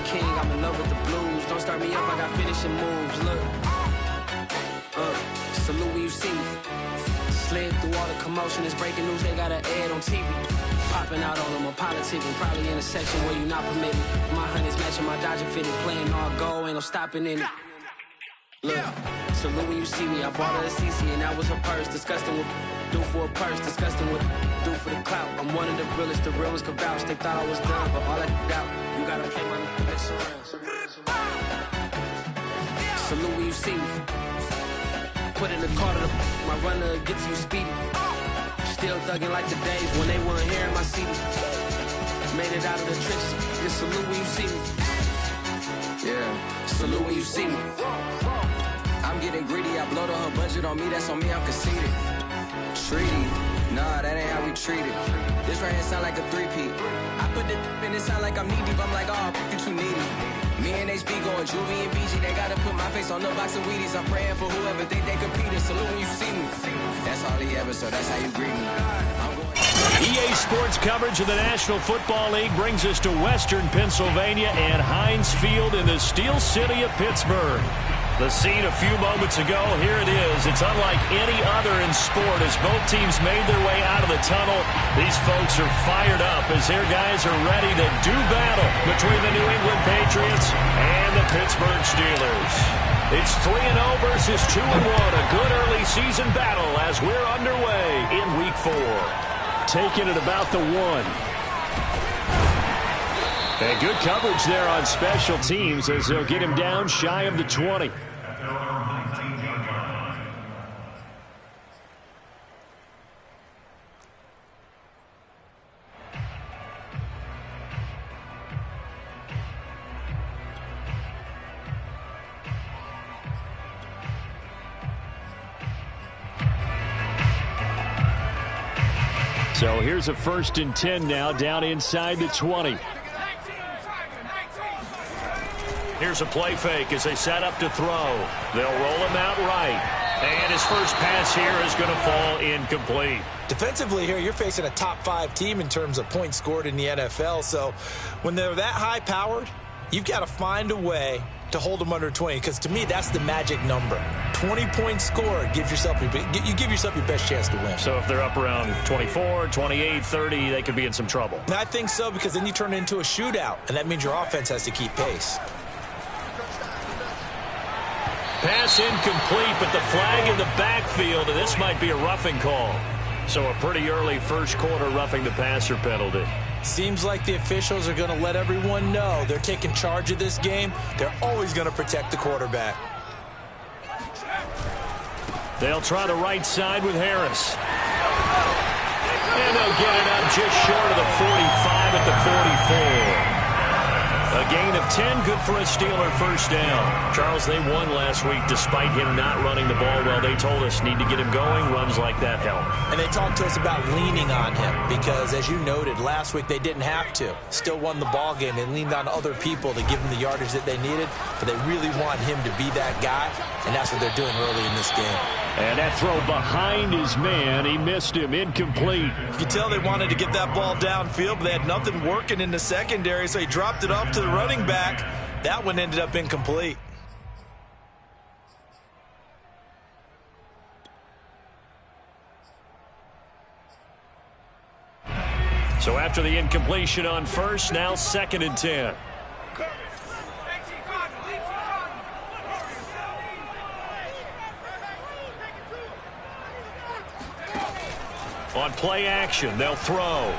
king, I'm in love with the blues. Don't start me up, I got finishing moves. Look, salute when you see me. Slid through all the commotion, it's breaking news, they got an ad on TV. Popping out on them, I'm politicking, probably in a section where you not permitted. My honey's matching my Dodger fitted, playing all gold, ain't no stopping in it. Look, salute when you see me, I bought her a CC and that was her purse. Disgusting with do for a purse, disgusting with do for the clout. I'm one of the realest, the real ones could vouch. They thought I was done, but all I doubt, you gotta play my next around. Salute when you see me. Put in the car to my runner gets you speedy. Still thugging like the days when they weren't hearing my CD. Made it out of the trenches. Just salute when you see me. Yeah, salute when you see me. I'm getting greedy. I blow the whole budget on me. That's on me. I'm conceited. Treaty. Nah, that ain't how we treat it. This right here sound like a three-peat. I put the in it sound like I'm knee deep. I'm like, oh, you too needy. Me and HB going Juvie and BG. They gotta put my face on the box of Wheaties. I'm praying for whoever think they competing. Salute when you see me. That's all he ever, so that's how you greet me. EA Sports coverage of the National Football League brings us to Western Pennsylvania and Heinz Field in the Steel City of Pittsburgh. The scene a few moments ago, here it is. It's unlike any other in sport as both teams made their way out of the tunnel. These folks are fired up as their guys are ready to do battle between the New England Patriots and the Pittsburgh Steelers. It's 3-0 versus 2-1, a good early season battle as we're underway in Week 4. Taking it about the 1. And good coverage there on special teams as they'll get him down shy of the 20. So here's a 1st and 10 now down inside the 20. Here's a play fake as they set up to throw. They'll roll him out right. And his first pass here is going to fall incomplete. Defensively here, you're facing a top 5 team in terms of points scored in the NFL. So when they're that high-powered, you've got to find a way to hold them under 20. Because to me, that's the magic number. 20 points scored, you give yourself your best chance to win. So if they're up around 24, 28, 30, they could be in some trouble. And I think so, because then you turn it into a shootout, and that means your offense has to keep pace. Pass incomplete, but the flag in the backfield, and this might be a roughing call. So a pretty early first quarter roughing the passer penalty. Seems like the officials are going to let everyone know they're taking charge of this game. They're always going to protect the quarterback. They'll try the right side with Harris. And they'll get it up just short of the 45 at the 44. A gain of 10, good for a Steeler first down. Charles, they won last week despite him not running the ball well. They told us need to get him going. Runs like that help. And they talked to us about leaning on him because, as you noted, last week they didn't have to. Still won the ball game. They leaned on other people to give them the yardage that they needed, but they really want him to be that guy, and that's what they're doing early in this game. And that throw behind his man, he missed him, incomplete. You could tell they wanted to get that ball downfield, but they had nothing working in the secondary, so he dropped it off to the running back. That one ended up incomplete. So after the incompletion on first, now 2nd and 10. On play action, they'll throw.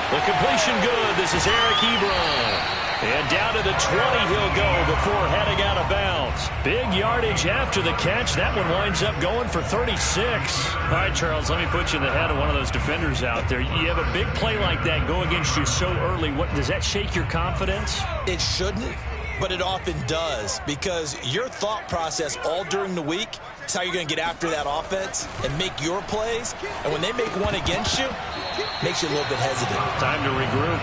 The completion good. This is Eric Ebron. And down to the 20 he'll go before heading out of bounds. Big yardage after the catch. That one winds up going for 36. All right, Charles, let me put you in the head of one of those defenders out there. You have a big play like that go against you so early. What does that shake your confidence? It shouldn't, but it often does, because your thought process all during the week is how you're going to get after that offense and make your plays. And when they make one against you, it makes you a little bit hesitant. Time to regroup.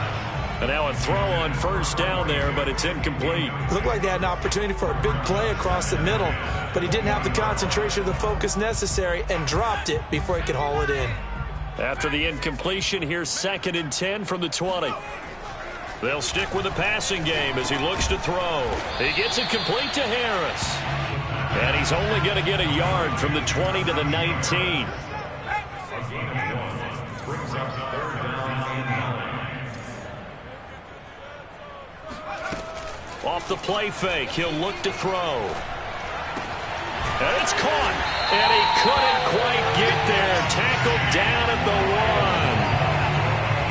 And now a throw on first down there, but it's incomplete. Looked like they had an opportunity for a big play across the middle, but he didn't have the concentration or the focus necessary and dropped it before he could haul it in. After the incompletion, here's 2nd and 10 from the 20. They'll stick with the passing game as he looks to throw. He gets it complete to Harris. And he's only going to get a yard from the 20 to the 19. Off the play fake, he'll look to throw. And it's caught. And he couldn't quite get there. Tackled down at the 1.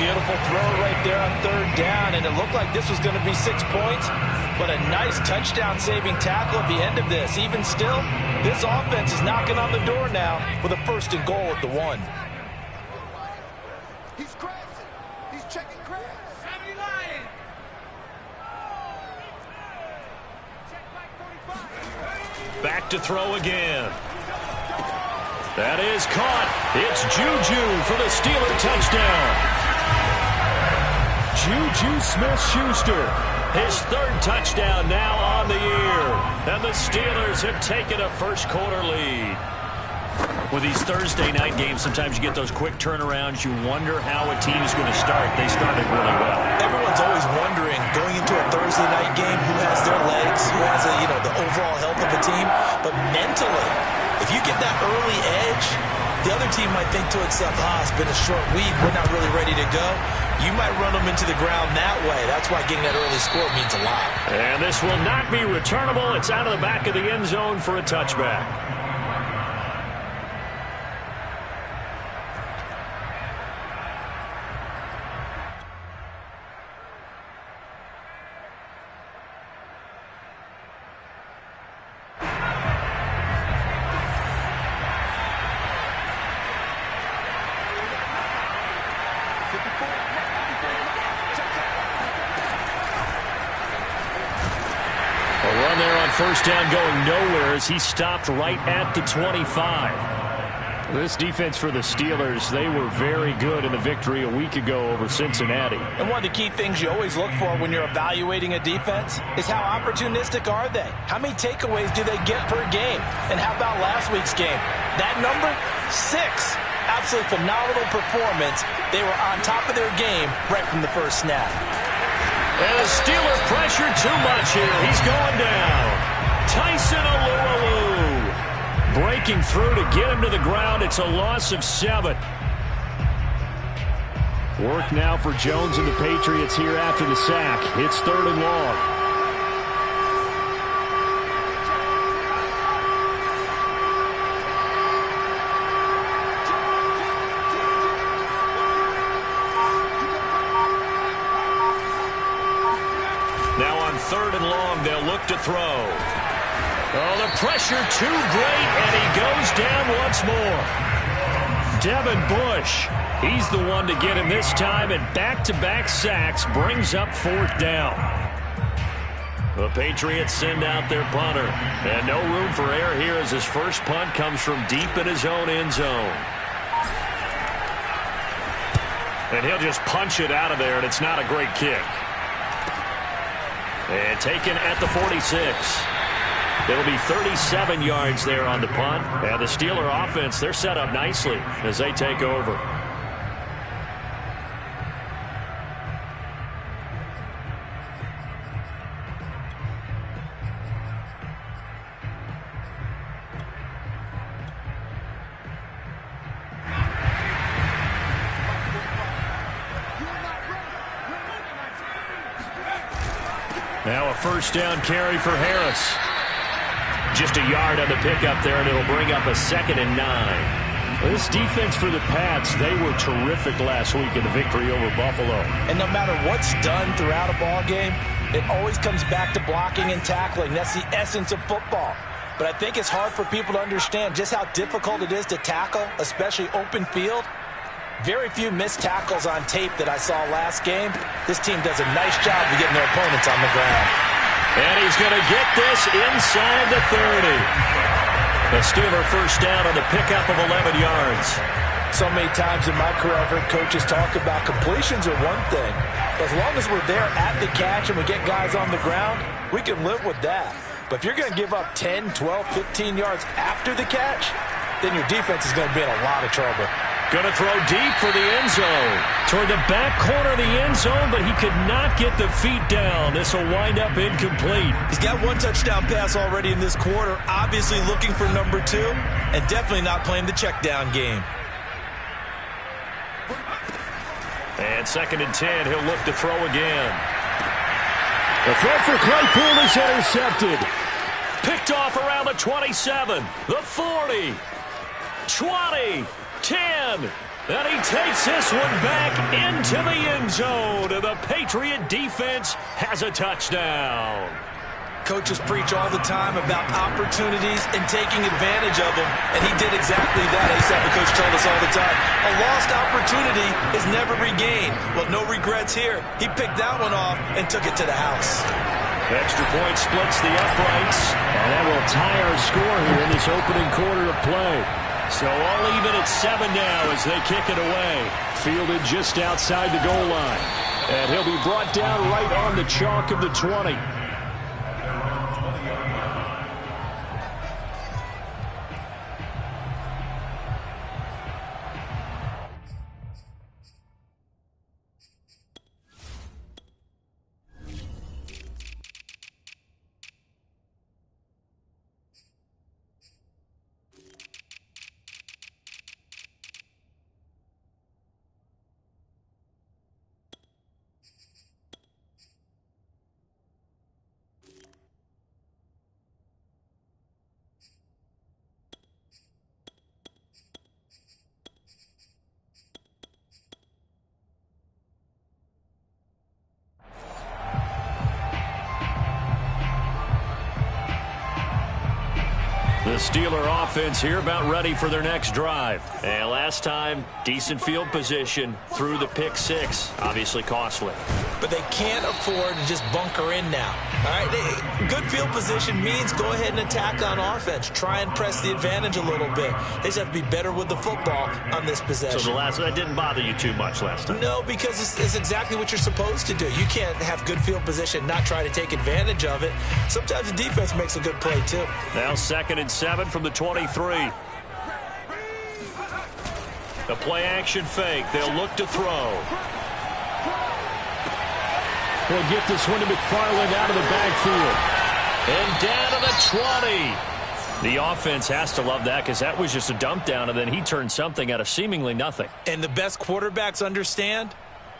Beautiful throw right there on 3rd down, and it looked like this was going to be 6 points, but a nice touchdown-saving tackle at the end of this. Even still, this offense is knocking on the door now with a 1st and goal at the 1. He's crazy. He's checking crazy. Back to throw again. That is caught. It's Juju for the Steeler touchdown. Juju Smith-Schuster, his 3rd touchdown now on the year. And the Steelers have taken a first-quarter lead. With these Thursday night games, sometimes you get those quick turnarounds. You wonder how a team is going to start. They started really well. Everyone's always wondering, going into a Thursday night game, who has their legs, who has the overall health of the team. But mentally, if you get that early edge, the other team might think to itself, it's been a short week, we're not really ready to go. You might run them into the ground that way. That's why getting that early score means a lot. And this will not be returnable. It's out of the back of the end zone for a touchback. First down going nowhere as he stopped right at the 25. This defense for the Steelers, they were very good in the victory a week ago over Cincinnati. And one of the key things you always look for when you're evaluating a defense is how opportunistic are they? How many takeaways do they get per game? And how about last week's game? That number, 6. Absolutely phenomenal performance. They were on top of their game right from the first snap. And the Steelers pressure too much here. He's going down. Tyson Alualu breaking through to get him to the ground. It's a loss of 7. Work now for Jones and the Patriots here after the sack. It's 3rd and long. Now on 3rd and long, they'll look to throw. Oh, the pressure too great, and he goes down once more. Devin Bush, he's the one to get him this time, and back-to-back sacks brings up 4th down. The Patriots send out their punter, and no room for error here as his first punt comes from deep in his own end zone. And he'll just punch it out of there, and it's not a great kick. And taken at the 46. It'll be 37 yards there on the punt. And the Steeler offense, they're set up nicely as they take over. Now a first down carry for Harris. Just a yard on the pickup there, and it'll bring up a 2nd and 9. This defense for the Pats, they were terrific last week in the victory over Buffalo. And no matter what's done throughout a ball game, it always comes back to blocking and tackling. That's the essence of football. But I think it's hard for people to understand just how difficult it is to tackle, especially open field. Very few missed tackles on tape that I saw last game. This team does a nice job of getting their opponents on the ground. And he's going to get this inside the 30. The Steeler first down on the pickup of 11 yards. So many times in my career, I've heard coaches talk about completions are one thing. As long as we're there at the catch and we get guys on the ground, we can live with that. But if you're going to give up 10, 12, 15 yards after the catch, then your defense is going to be in a lot of trouble. Going to throw deep for the end zone. Toward the back corner of the end zone, but he could not get the feet down. This will wind up incomplete. He's got one touchdown pass already in this quarter, obviously looking for number 2, and definitely not playing the check down game. And 2nd and 10, he'll look to throw again. The throw for Claypool is intercepted. Picked off around the 27, the 40, 20, 10. And he takes this one back into the end zone. And the Patriot defense has a touchdown. Coaches preach all the time about opportunities and taking advantage of them, and he did exactly that. I used to have a coach tell us all the time, a lost opportunity is never regained. Well, no regrets here. He picked that one off and took it to the house. Extra point splits the uprights, and that will tie our score here in this opening quarter of play. So all even at 7 now as they kick it away. Fielded just outside the goal line. And he'll be brought down right on the chalk of the 20. The Steeler offense here about ready for their next drive. And last time, decent field position through the pick 6. Obviously costly. But they can't afford to just bunker in now. All right, good field position means go ahead and attack on offense. Try and press the advantage a little bit. They just have to be better with the football on this possession. So that didn't bother you too much last time? No, because it's exactly what you're supposed to do. You can't have good field position, not try to take advantage of it. Sometimes the defense makes a good play, too. Now 2nd and 7 from the 23. The play action fake. They'll look to throw. We'll get this one to McFarland out of the backfield. And down to the 20. The offense has to love that because that was just a dump down, and then he turned something out of seemingly nothing. And the best quarterbacks understand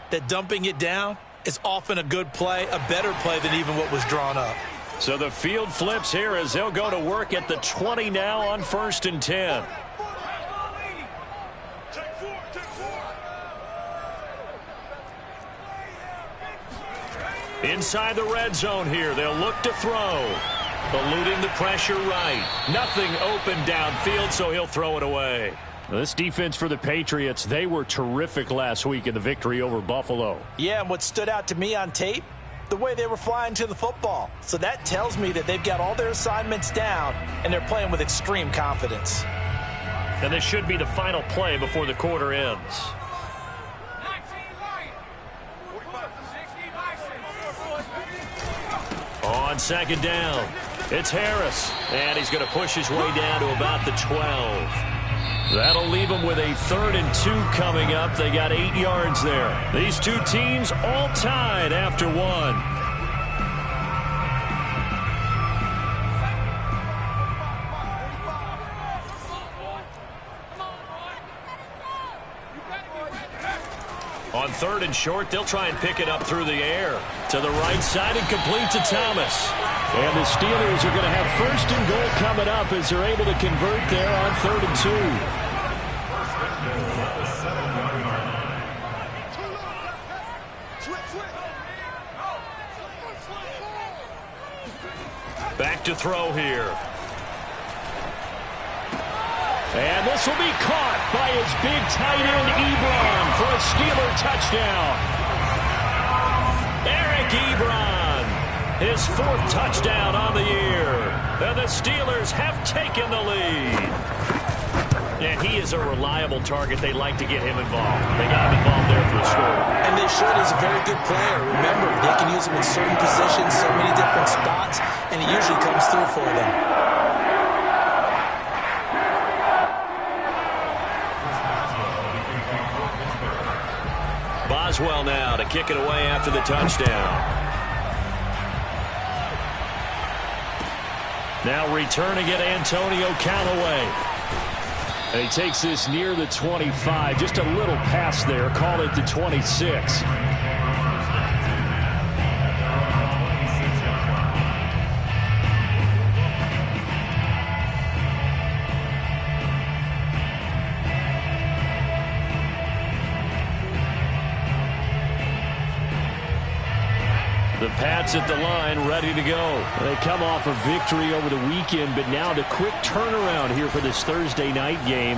that dumping it down is often a good play, a better play than even what was drawn up. So the field flips here as they'll go to work at the 20 now on 1st and 10. Inside the red zone here, they'll look to throw. Eluding the pressure right. Nothing open downfield, so he'll throw it away. This defense for the Patriots, they were terrific last week in the victory over Buffalo. Yeah, and what stood out to me on tape, the way they were flying to the football. So that tells me that they've got all their assignments down, and they're playing with extreme confidence. And this should be the final play before the quarter ends. On 2nd down, it's Harris, and he's going to push his way down to about the 12. That'll leave them with a 3rd and 2 coming up. They got 8 yards there. These two teams all tied after 1. On 3rd and short, they'll try and pick it up through the air. To the right side and complete to Thomas. And the Steelers are going to have 1st and goal coming up as they're able to convert there on 3rd and 2. Back to throw here. And this will be caught by his big tight end, Ebron, for a Steeler touchdown. Eric Ebron, his 4th touchdown on the year. And the Steelers have taken the lead. And he is a reliable target. They like to get him involved. They got him involved there for the score. And they should. He's a very good player. Remember, they can use him in certain positions, so many different spots, and he usually comes through for them. Maxwell now to kick it away after the touchdown. Now returning it, Antonio Callaway. And he takes this near the 25. Just a little pass there. Call it the 26. The Pats at the line, ready to go. They come off a victory over the weekend, but now the quick turnaround here for this Thursday night game.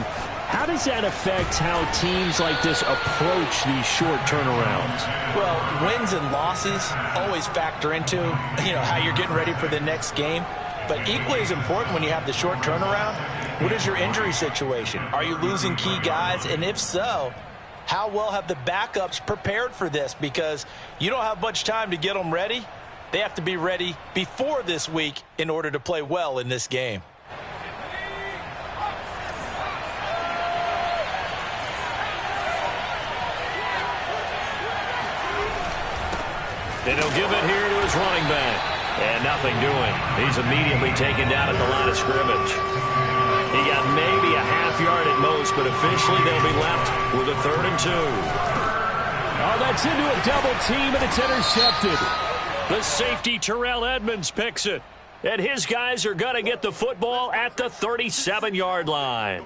How does that affect how teams like this approach these short turnarounds? Well, wins and losses always factor into, how you're getting ready for the next game. But equally as important when you have the short turnaround, what is your injury situation? Are you losing key guys? And if so, how well have the backups prepared for this? Because you don't have much time to get them ready. They have to be ready before this week in order to play well in this game. And he'll give it here to his running back. And nothing doing. He's immediately taken down at the line of scrimmage. He got maybe a half yard at most, but officially they'll be left with a 3rd and 2. Oh, that's into a double team, and it's intercepted. The safety, Terrell Edmonds, picks it. And his guys are going to get the football at the 37-yard line.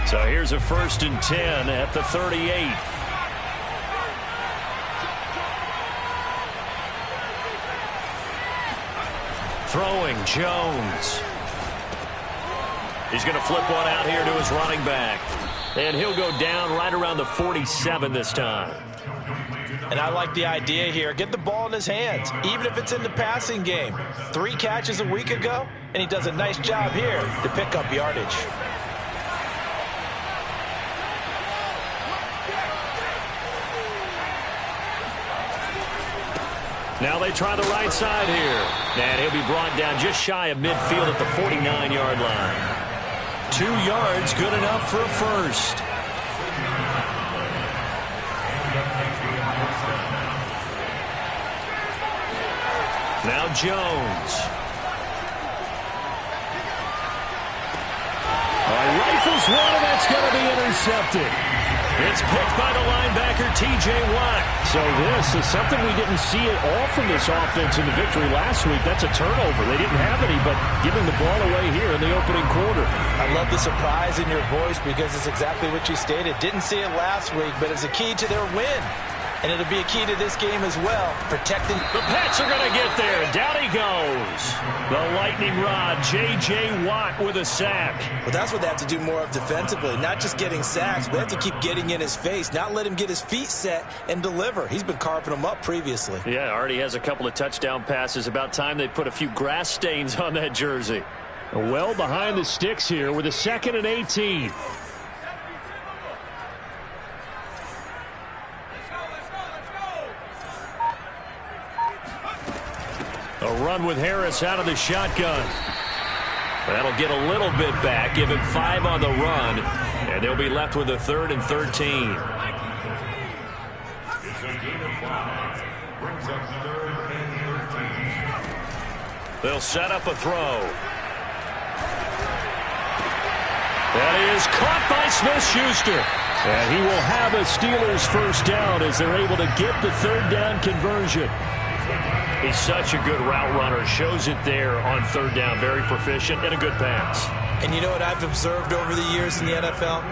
So here's a 1st and 10 at the 38. Throwing, Jones. He's going to flip one out here to his running back. And he'll go down right around the 47 this time. And I like the idea here. Get the ball in his hands, even if it's in the passing game. 3 catches a week ago, and he does a nice job here to pick up yardage. Now they try the right side here. And he'll be brought down just shy of midfield at the 49-yard line. 2 yards, good enough for a first. Now Jones. Rifles one, and that's going to be intercepted. It's picked by the linebacker, T.J. Watt. So this is something we didn't see at all from this offense in the victory last week. That's a turnover. They didn't have any, but giving the ball away here in the opening quarter. I love the surprise in your voice because it's exactly what you stated. Didn't see it last week, but it's a key to their win. And it'll be a key to this game as well, protecting. The Pats are going to get there. Down he goes. The lightning rod, J.J. Watt with a sack. Well, that's what they have to do more of defensively. Not just getting sacks, but they have to keep getting in his face, not let him get his feet set and deliver. He's been carving them up previously. Yeah, already has a couple of touchdown passes. About time they put a few grass stains on that jersey. Well behind the sticks here with a 2nd and 18. A run with Harris out of the shotgun. That'll get a little bit back, give him 5 on the run, and they'll be left with a 3rd and 13. They'll set up a throw. That is caught by Smith-Schuster. And he will have a Steelers first down as they're able to get the 3rd down conversion. He's such a good route runner. Shows it there on 3rd down. Very proficient and a good pass. And you know what I've observed over the years in the NFL?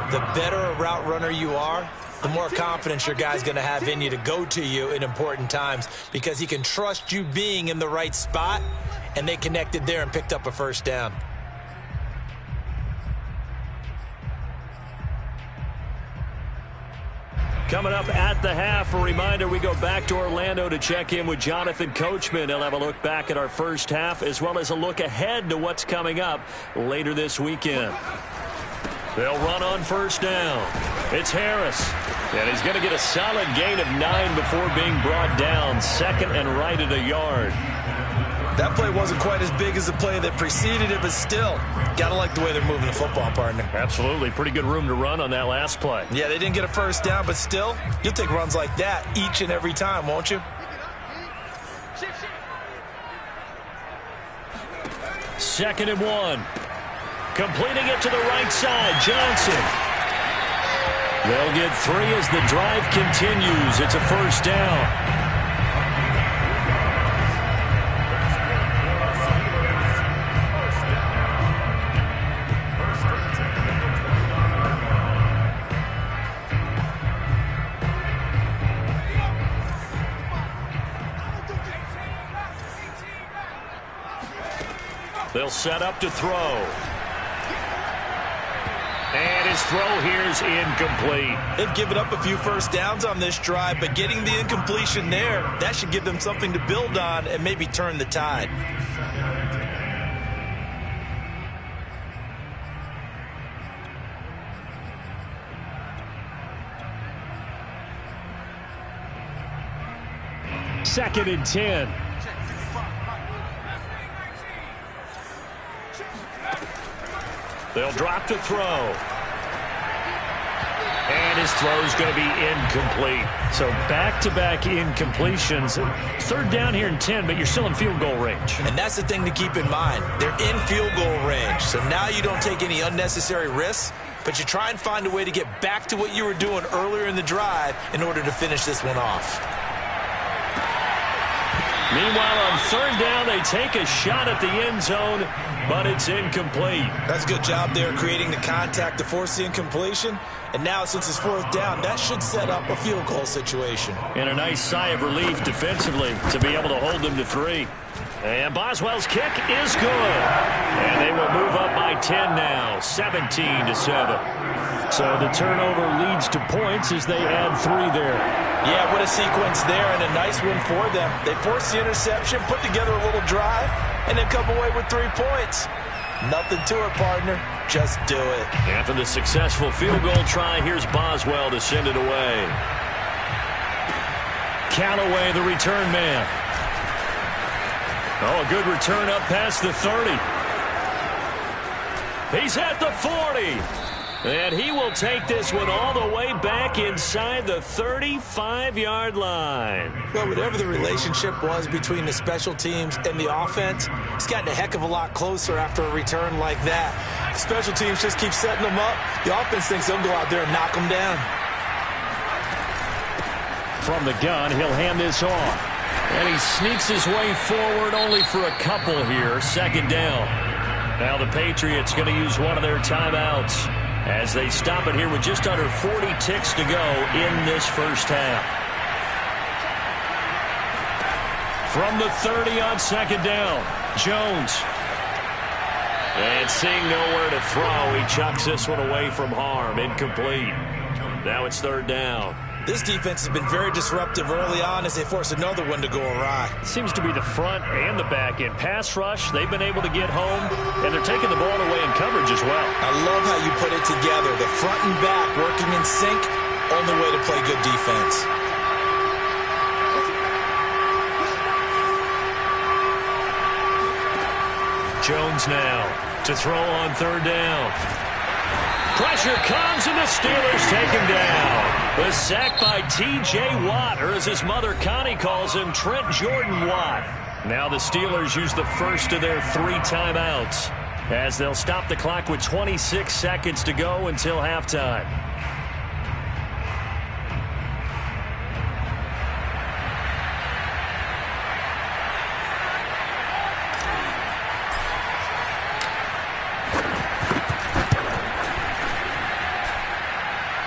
The better a route runner you are, the more confidence your guy's going to have in you to go to you in important times because he can trust you being in the right spot, and they connected there and picked up a first down. Coming up at the half, a reminder, we go back to Orlando to check in with Jonathan Coachman. He'll have a look back at our first half as well as a look ahead to what's coming up later this weekend. They'll run on 1st down. It's Harris. And he's going to get a solid gain of 9 before being brought down. 2nd and right at a yard. That play wasn't quite as big as the play that preceded it, but still, got to like the way they're moving the football, partner. Absolutely. Pretty good room to run on that last play. Yeah, they didn't get a first down, but still, you'll take runs like that each and every time, won't you? 2nd and 1. Completing it to the right side, Johnson. They'll get 3 as the drive continues. It's a first down. They'll set up to throw. And his throw here is incomplete. They've given up a few first downs on this drive, but getting the incompletion there, that should give them something to build on and maybe turn the tide. Second and 10. They'll drop to throw. And his throw is going to be incomplete. So back-to-back incompletions. 3rd down here and 10, but you're still in field goal range. And that's the thing to keep in mind. They're in field goal range. So now you don't take any unnecessary risks, but you try and find a way to get back to what you were doing earlier in the drive in order to finish this one off. Meanwhile, on 3rd down, they take a shot at the end zone, but it's incomplete. That's a good job there creating the contact to force the incompletion. And now, since it's 4th down, that should set up a field goal situation. And a nice sigh of relief defensively to be able to hold them to 3. And Boswell's kick is good. And they will move up by 10 now, 17-7. So the turnover leads to points as they add 3 there. Yeah, what a sequence there, and a nice one for them. They forced the interception, put together a little drive, and then come away with 3 points. Nothing to it, partner. Just do it. After the successful field goal try, here's Boswell to send it away. Callaway, the return man. Oh, a good return up past the 30. He's at the 40. And he will take this one all the way back inside the 35-yard line. Well, whatever the relationship was between the special teams and the offense, it's gotten a heck of a lot closer after a return like that. The special teams just keep setting them up. The offense thinks they'll go out there and knock them down. From the gun, he'll hand this off. And he sneaks his way forward only for a couple here. 2nd down. Now the Patriots going to use one of their timeouts as they stop it here with just under 40 ticks to go in this first half. From the 30 on 2nd down, Jones. And seeing nowhere to throw, he chucks this one away from harm. Incomplete. Now it's 3rd down. This defense has been very disruptive early on as they force another one to go awry. It seems to be the front and the back end. Pass rush, they've been able to get home, and they're taking the ball away in coverage as well. I love how you put it together. The front and back working in sync, only way to play good defense. Jones now to throw on 3rd down. Pressure comes, and the Steelers take him down. The sack by T.J. Watt, or as his mother Connie calls him, Trent Jordan Watt. Now the Steelers use the first of their 3 timeouts as they'll stop the clock with 26 seconds to go until halftime.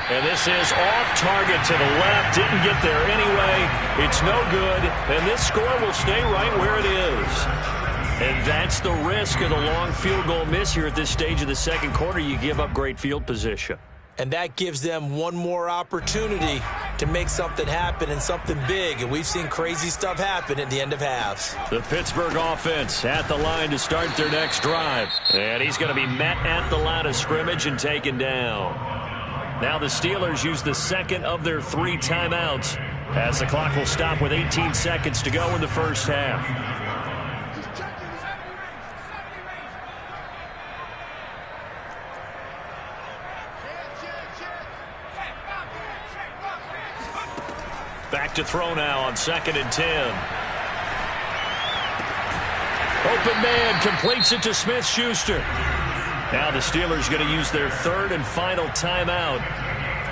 And this is off target to the left. Didn't get there anyway. It's no good. And this score will stay right where it is. And that's the risk of the long field goal miss here at this stage of the 2nd quarter. You give up great field position. And that gives them one more opportunity to make something happen and something big. And we've seen crazy stuff happen at the end of halves. The Pittsburgh offense at the line to start their next drive. And he's going to be met at the line of scrimmage and taken down. Now the Steelers use the 2nd of their 3 timeouts as the clock will stop with 18 seconds to go in the first half. Back to throw now on 2nd and 10. Open man completes it to Smith-Schuster. Now the Steelers going to use their 3rd and final timeout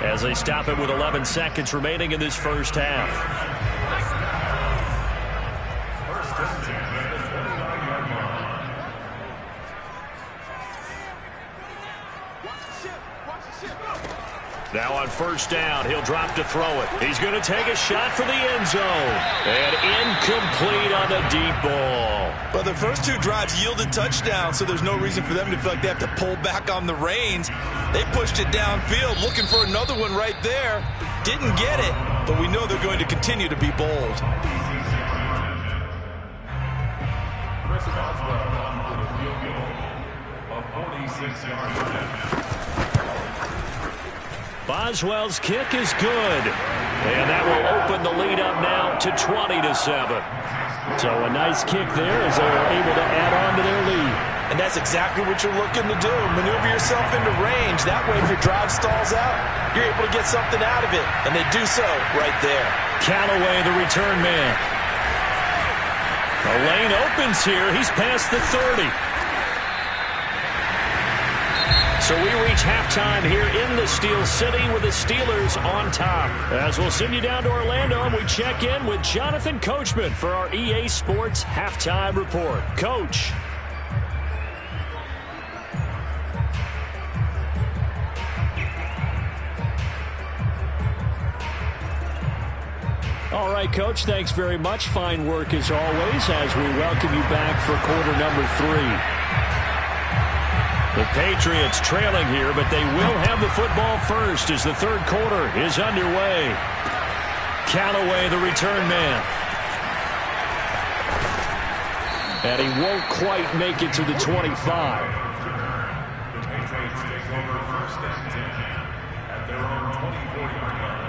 as they stop it with 11 seconds remaining in this first half. Now on 1st down, he'll drop to throw it. He's going to take a shot for the end zone. And incomplete on the deep ball. Well, the first 2 drives yielded touchdowns, so there's no reason for them to feel like they have to pull back on the reins. They pushed it downfield, looking for another one right there. Didn't get it, but we know they're going to continue to be bold. Boswell's kick is good. And that will open the lead up now to 20-7. So a nice kick there as they're able to add on to their lead. And that's exactly what you're looking to do. Maneuver yourself into range. That way, if your drive stalls out, you're able to get something out of it. And they do so right there. Callaway, the return man. The lane opens here. He's past the 30. So we reach halftime here in the Steel City with the Steelers on top. As we'll send you down to Orlando and we check in with Jonathan Coachman for our EA Sports Halftime Report. Coach. All right, Coach, thanks very much. Fine work as always as we welcome you back for quarter number 3. The Patriots trailing here, but they will have the football first as the 3rd quarter is underway. Callaway, the return man. And he won't quite make it to the 25. The Patriots take over 1st and 10 at their own 24-yard line.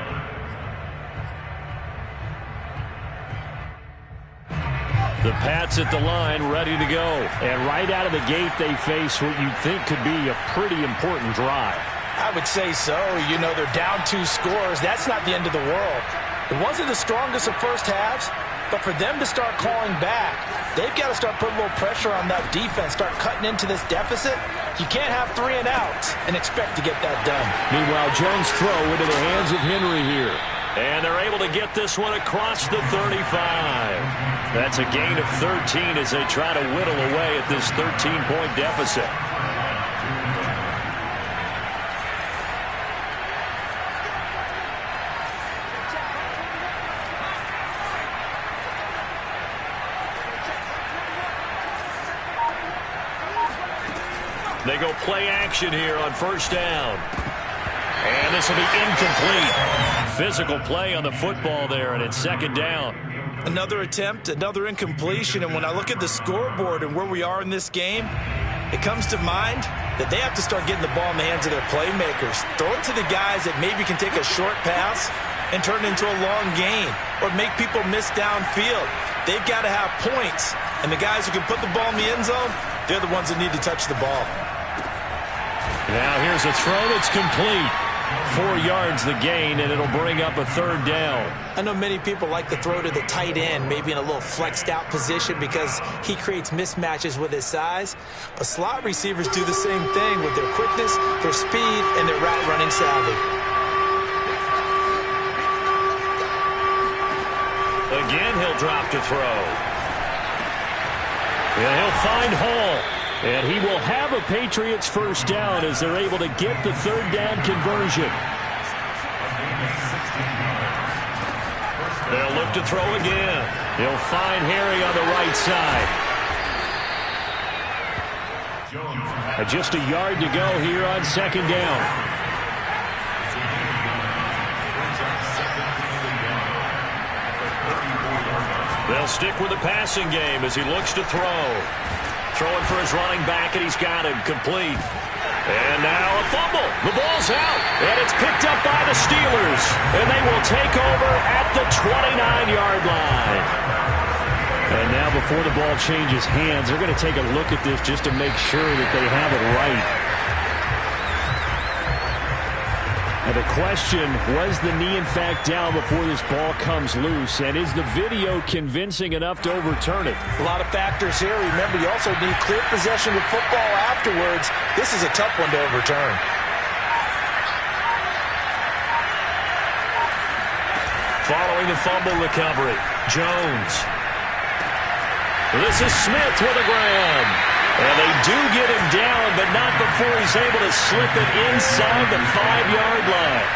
The Pats at the line, ready to go. And right out of the gate, they face what you think could be a pretty important drive. I would say so. You know, they're down 2 scores. That's not the end of the world. It wasn't the strongest of first halves, but for them to start calling back, they've got to start putting a little pressure on that defense, start cutting into this deficit. You can't have 3 and outs and expect to get that done. Meanwhile, Jones' throw into the hands of Henry here. And they're able to get this one across the 35. That's a gain of 13 as they try to whittle away at this 13-point deficit. They go play action here on 1st down. And this will be incomplete. Physical play on the football there, and it's 2nd down. Another attempt, another incompletion, and when I look at the scoreboard and where we are in this game, it comes to mind that they have to start getting the ball in the hands of their playmakers. Throw it to the guys that maybe can take a short pass and turn it into a long gain or make people miss downfield. They've got to have points, and the guys who can put the ball in the end zone, they're the ones that need to touch the ball. Now here's a throw that's complete. 4 yards the gain, and it'll bring up a 3rd down. I know many people like to throw to the tight end, maybe in a little flexed out position because he creates mismatches with his size. But slot receivers do the same thing with their quickness, their speed, and their route running savvy. Again, he'll drop to throw. And he'll find Hall. And he will have a Patriots 1st down as they're able to get the 3rd down conversion. They'll look to throw again. He'll find Harry on the right side. Just a yard to go here on 2nd down. They'll stick with the passing game as he looks to throw. Throwing for his running back, and he's got him complete. And now a fumble. The ball's out, and it's picked up by the Steelers. And they will take over at the 29-yard line. And now before the ball changes hands, they're going to take a look at this just to make sure that they have it right. And the question, was the knee in fact down before this ball comes loose? And is the video convincing enough to overturn it? A lot of factors here. Remember, you also need clear possession of football afterwards. This is a tough one to overturn. Following the fumble recovery, Jones. This is Smith with a grab. And they do get him down, but not before he's able to slip it inside the 5-yard line.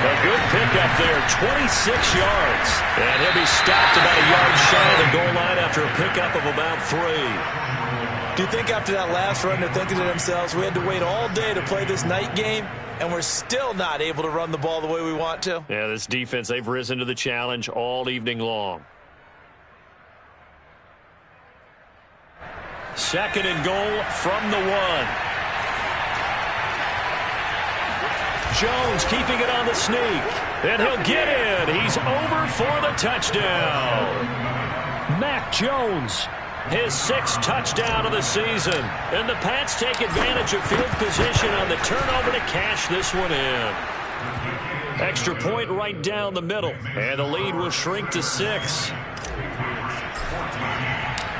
A good pickup there, 26 yards. And he'll be stopped about a yard shy of the goal line after a pickup of about 3. Do you think after that last run they're thinking to themselves, we had to wait all day to play this night game, and we're still not able to run the ball the way we want to? Yeah, this defense, they've risen to the challenge all evening long. 2nd and goal from the 1. Jones keeping it on the sneak. And he'll get in. He's over for the touchdown. Mac Jones, his 6th touchdown of the season. And the Pats take advantage of field position on the turnover to cash this one in. Extra point right down the middle. And the lead will shrink to 6.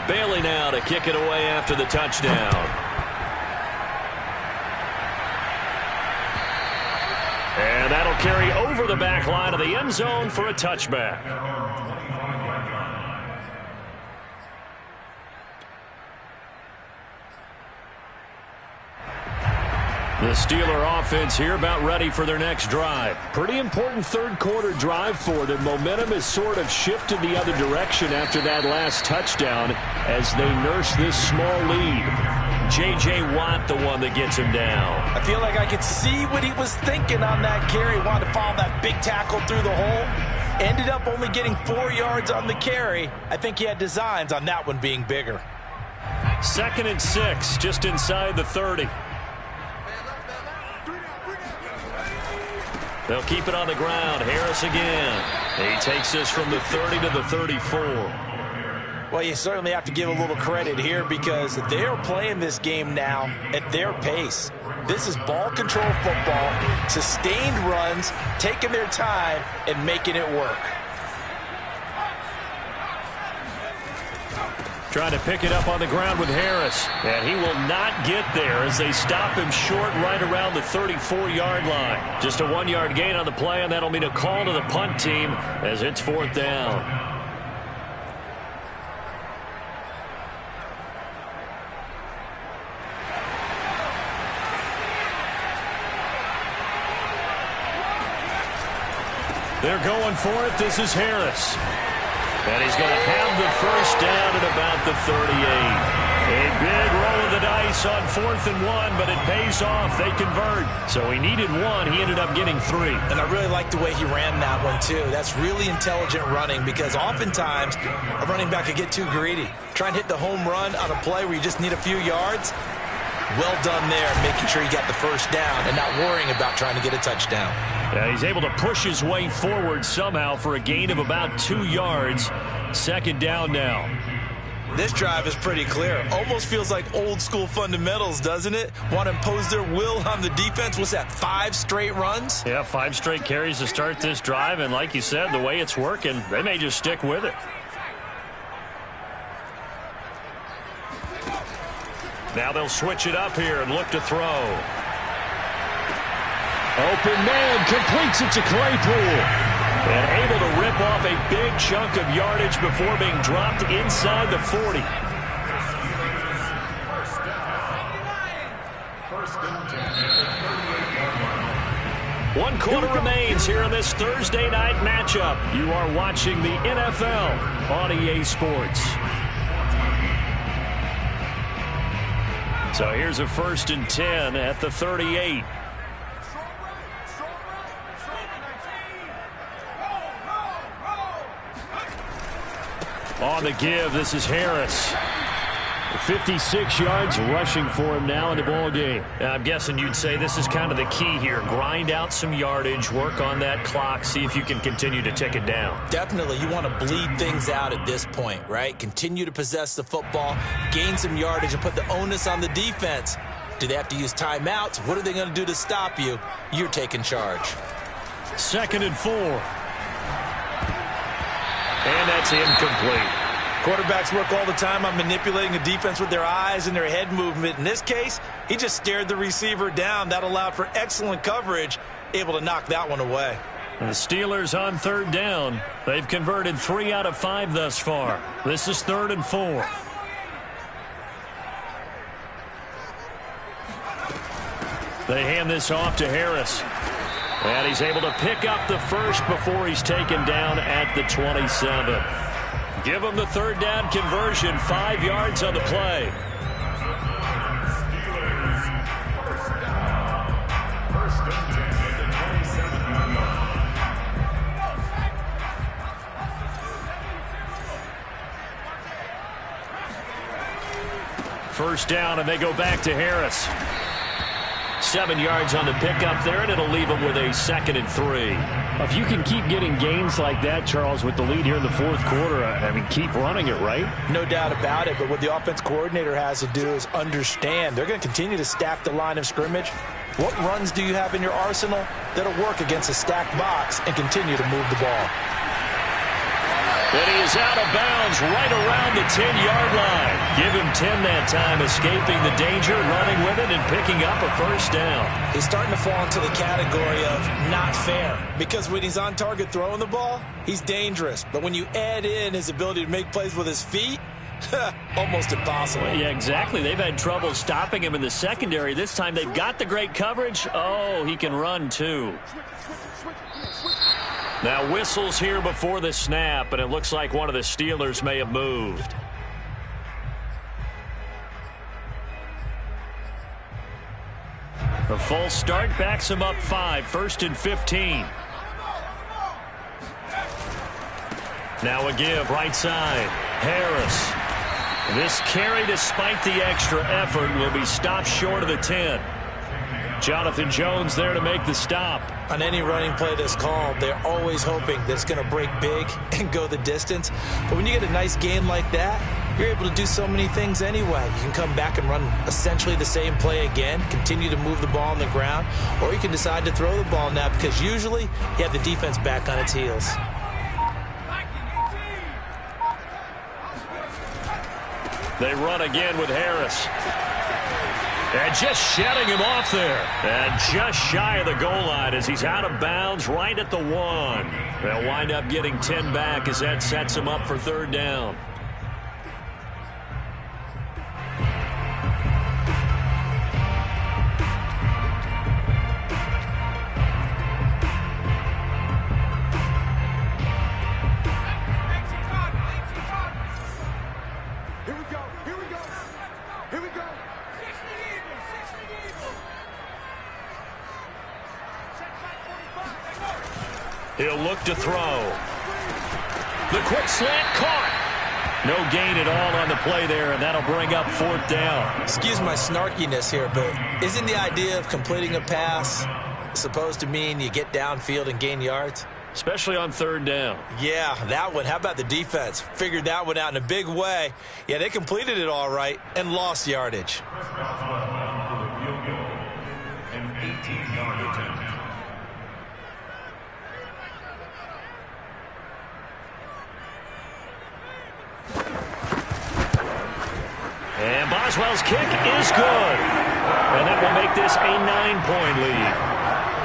Bailey now to kick it away after the touchdown. And that'll carry over the back line of the end zone for a touchback. The Steeler offense here about ready for their next drive. Pretty important third-quarter drive for them. Momentum has sort of shifted the other direction after that last touchdown as they nurse this small lead. J.J. Watt, the one that gets him down. I feel like I could see what he was thinking on that carry. Wanted to follow that big tackle through the hole. Ended up only getting 4 yards on the carry. I think he had designs on that one being bigger. 2nd and 6, just inside the 30. They'll keep it on the ground. Harris again. He takes this from the 30 to the 34. Well, you certainly have to give a little credit here because they are playing this game now at their pace. This is ball control football, sustained runs, taking their time and making it work. Trying to pick it up on the ground with Harris. And he will not get there as they stop him short right around the 34-yard line. Just a 1-yard gain on the play, and that'll mean a call to the punt team as it's 4th down. They're going for it. This is Harris. And he's going to have the first down at about the 38. A big roll of the dice on 4th and 1, but it pays off. They convert. So he needed 1. He ended up getting 3. And I really like the way he ran that one, too. That's really intelligent running because oftentimes a running back could get too greedy. Try and hit the home run on a play where you just need a few yards. Well done there, making sure you got the first down and not worrying about trying to get a touchdown. Yeah, he's able to push his way forward somehow for a gain of about 2 yards. 2nd down now. This drive is pretty clear. Almost feels like old school fundamentals, doesn't it? Want to impose their will on the defense. What's that, 5 straight runs? Yeah, 5 straight carries to start this drive. And like you said, the way it's working, they may just stick with it. Now they'll switch it up here and look to throw. Open man completes it to Claypool. And able to rip off a big chunk of yardage before being dropped inside the 40. One quarter remains here in this Thursday night matchup. You are watching the NFL on EA Sports. So here's a 1st and 10 at the 38. On the give, this is Harris. 56 yards rushing for him now in the ball game. I'm guessing you'd say this is kind of the key here. Grind out some yardage, work on that clock, see if you can continue to tick it down. Definitely. You want to bleed things out at this point, right? Continue to possess the football, gain some yardage, and put the onus on the defense. Do they have to use timeouts? What are they going to do to stop you? You're taking charge. 2nd and 4. And that's incomplete. Quarterbacks work all the time on manipulating the defense with their eyes and their head movement. In this case, he just stared the receiver down. That allowed for excellent coverage, able to knock that one away. The Steelers on 3rd down. They've converted 3 out of 5 thus far. This is 3rd and 4. They hand this off to Harris. And he's able to pick up the first before he's taken down at the 27. Give him the 3rd down conversion, 5 yards on the play. First down, and they go back to Harris. 7 yards on the pickup there, and it'll leave him with a 2nd and 3. If you can keep getting gains like that, Charles, with the lead here in the 4th quarter, I mean, keep running it, right? No doubt about it, but what the offense coordinator has to do is understand they're going to continue to stack the line of scrimmage. What runs do you have in your arsenal that'll work against a stacked box and continue to move the ball? And he is out of bounds right around the 10-yard line. Give him 10 that time, escaping the danger, running with it, and picking up a first down. He's starting to fall into the category of not fair, because when he's on target throwing the ball, he's dangerous. But when you add in his ability to make plays with his feet, almost impossible. Yeah, exactly. They've had trouble stopping him in the secondary. This time they've got the great coverage. Oh, he can run too. Now whistles here before the snap, and it looks like one of the Steelers may have moved. The false start backs him up 5, 1st and 15. Now a give, right side. Harris. This carry, despite the extra effort, will be stopped short of the 10. Jonathan Jones there to make the stop. On any running play that's called, they're always hoping that it's going to break big and go the distance. But when you get a nice gain like that, you're able to do so many things anyway. You can come back and run essentially the same play again, continue to move the ball on the ground, or you can decide to throw the ball now because usually you have the defense back on its heels. They run again with Harris. And just shedding him off there. And just shy of the goal line as he's out of bounds right at the 1. They'll wind up getting 10 back as that sets him up for 3rd down. He'll look to throw. The quick slant caught. No gain at all on the play there, and that'll bring up 4th down. Excuse my snarkiness here, but isn't the idea of completing a pass supposed to mean you get downfield and gain yards? Especially on 3rd down. Yeah, that one. How about the defense? Figured that one out in a big way. Yeah, they completed it all right and lost yardage. An 18-yard attempt. And Boswell's kick is good. And that will make this a 9-point lead.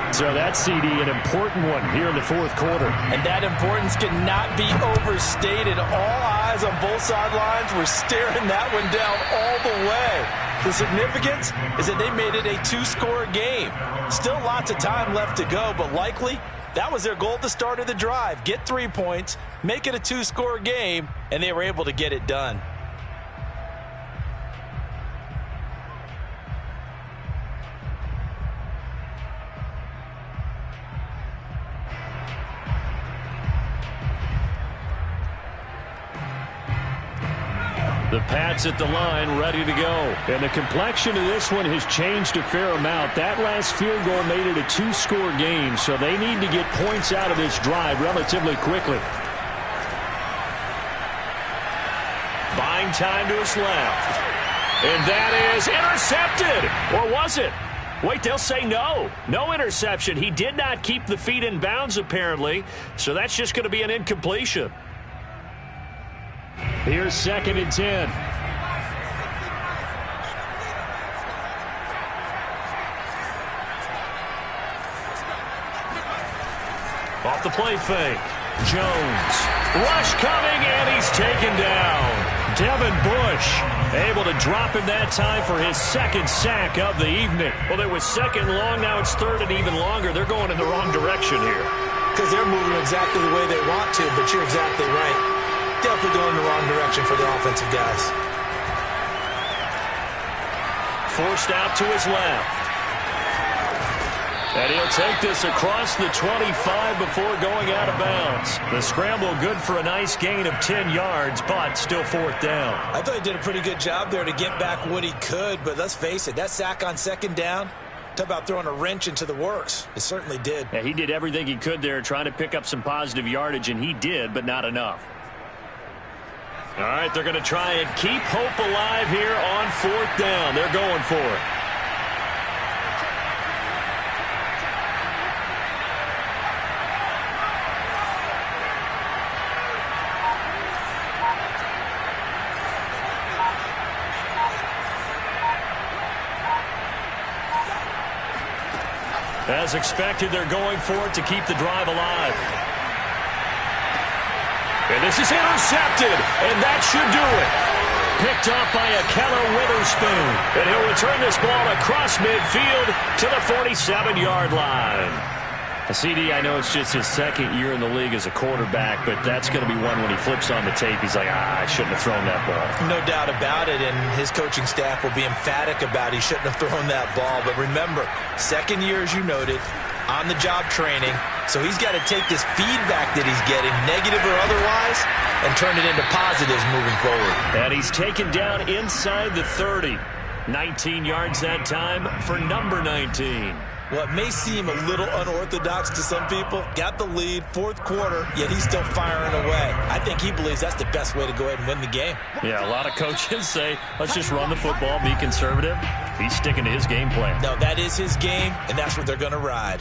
So that's, CD, an important one here in the 4th quarter. And that importance cannot be overstated. All eyes on both sidelines were staring that one down all the way. The significance is that they made it a 2-score game. Still lots of time left to go, but likely that was their goal at the start of the drive. Get 3 points, make it a 2-score game, and they were able to get it done. The Pats at the line, ready to go. And the complexion of this one has changed a fair amount. That last field goal made it a 2-score game, so they need to get points out of this drive relatively quickly. Buying time to his left. And that is intercepted. Or was it? Wait, they'll say no. No interception. He did not keep the feet in bounds, apparently. So that's just going to be an incompletion. Here's 2nd and 10. Off the play fake. Jones. Rush coming, and he's taken down. Devin Bush able to drop him that time for his 2nd sack of the evening. Well, it was 2nd long. Now it's 3rd and even longer. They're going in the wrong direction here. Because they're moving exactly the way they want to, but you're exactly right. Definitely going in the wrong direction for the offensive guys. Forced out to his left. And he'll take this across the 25 before going out of bounds. The scramble good for a nice gain of 10 yards, but still 4th down. I thought he did a pretty good job there to get back what he could, but let's face it, that sack on 2nd down, talk about throwing a wrench into the works. It certainly did. Yeah, he did everything he could there trying to pick up some positive yardage, and he did, but not enough. All right, they're going to try and keep hope alive here on 4th down. They're going for it. As expected, they're going for it to keep the drive alive. And this is intercepted, and that should do it. Picked off by Akella Witherspoon. And he'll return this ball across midfield to the 47-yard line. CD, I know it's just his 2nd year in the league as a quarterback, but that's going to be one when he flips on the tape. He's like, I shouldn't have thrown that ball. No doubt about it, and his coaching staff will be emphatic about he shouldn't have thrown that ball. But remember, 2nd year, as you noted, on-the-job training. So he's got to take this feedback that he's getting, negative or otherwise, and turn it into positives moving forward. And he's taken down inside the 30. 19 yards that time for number 19. Well, it may seem a little unorthodox to some people. Got the lead, 4th quarter, yet he's still firing away. I think he believes that's the best way to go ahead and win the game. Yeah, a lot of coaches say, let's just run the football, be conservative. He's sticking to his game plan. No, that is his game, and that's what they're going to ride.